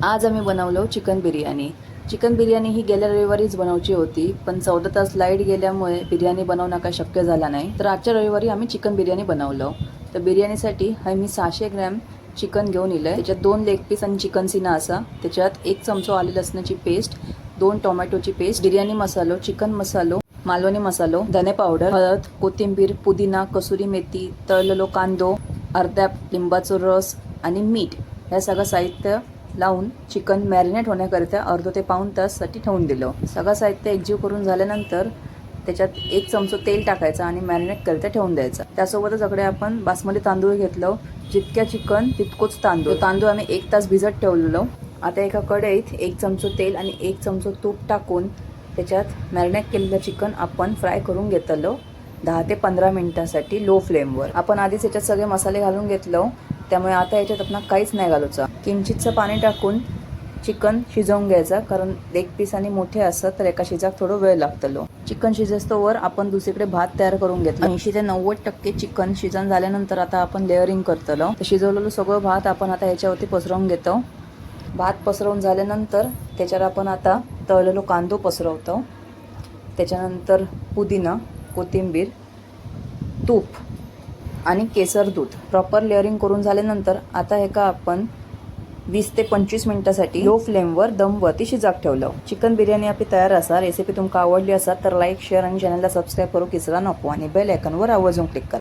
आज आम्ही बनवलो चिकन बिर्याणी। चिकन बिर्याणी ही गेल्या रविवारीच बनवायची होती, पण 14 तास लाईट गेल्यामुळे बिर्याणी बनवणं काही शक्य झालं नाही। तर आजच्या रविवारी आम्ही चिकन बिर्याणी बनवलं। तर बिर्याणीसाठी मी 600 ग्रॅम चिकन घेऊन इलंय। त्याच्यात 2 लेग पीस आणि चिकन सीना असा, त्याच्यात 1 चमचो आले लसणाची पेस्ट, 2 टोमॅटोची पेस्ट, बिर्याणी मसालो, चिकन मसालो, मालवणी मसालो, धने पावडर, हळद, कोथिंबीर, पुदिना, कसुरी मेथी, तळलेलो कांदो, अर्धा लिंबाचा रस आणि मीठ हे सगळं साहित्य लावून चिकन मॅरिनेट होण्याकरिता अर्धा ते पाऊण ताससाठी ठेवून दिलं। सगळं साहित्य एकजीव करून झाल्यानंतर त्याच्यात 1 चमचो तेल टाकायचं आणि मॅरिनेट करता ठेवून द्यायचं। त्यासोबतच अकडे आपण बासमती तांदूळ घेतलं, जितक्या चिकन तितकोच तांदूळ आम्ही 1 तास भिजत ठेवलेलो। आता एका कढईत 1 चमचो तेल आणि 1 चमचो तूप टाकून त्याच्यात मॅरिनेट केलेलं चिकन आपण फ्राय करून घेतलो 10 ते 15 मिनिटांसाठी लो फ्लेमवर। आपण आधीच याच्यात सगळे मसाले घालून घेतलो, त्यामुळे आता याच्यात आपण काहीच नाही घालूचं। किंचितचं पाणी टाकून चिकन शिजवून घ्यायचं, कारण लेग पीस आणि मोठे असतात तर एका शिजाक थोडं वेळ लागतलो। चिकन शिजस्तोवर आपण दुसरीकडे भात तयार करून घेतला। 80 ते 90% चिकन शिजन झाल्यानंतर आता आपण लेअरिंग करतलो। शिजवलेलं सगळं भात आपण आता याच्यावरती पसरवून घेतो। भात पसरवून झाल्यानंतर त्याच्यावर आपण आता तळलेलो कांदो पसरवतो, त्याच्यानंतर पुदिना, कोथिंबीर, तूप आणि केसर दूध प्रॉपर लेअरिंग करून झाल्यानंतर आता हे का आपण 20 ते 25 मिनिटांसाठी लो फ्लेमवर दमवरती शिजाक ठेवलं। चिकन बिर्याणी आपली तयार असा। रेसिपी तुमका आवडली असा तर लाईक, शेअर आणि चॅनलला सबस्क्राईब करू विसरा नको आणि बेल आयकॉनवर आवर्जून क्लिक करा।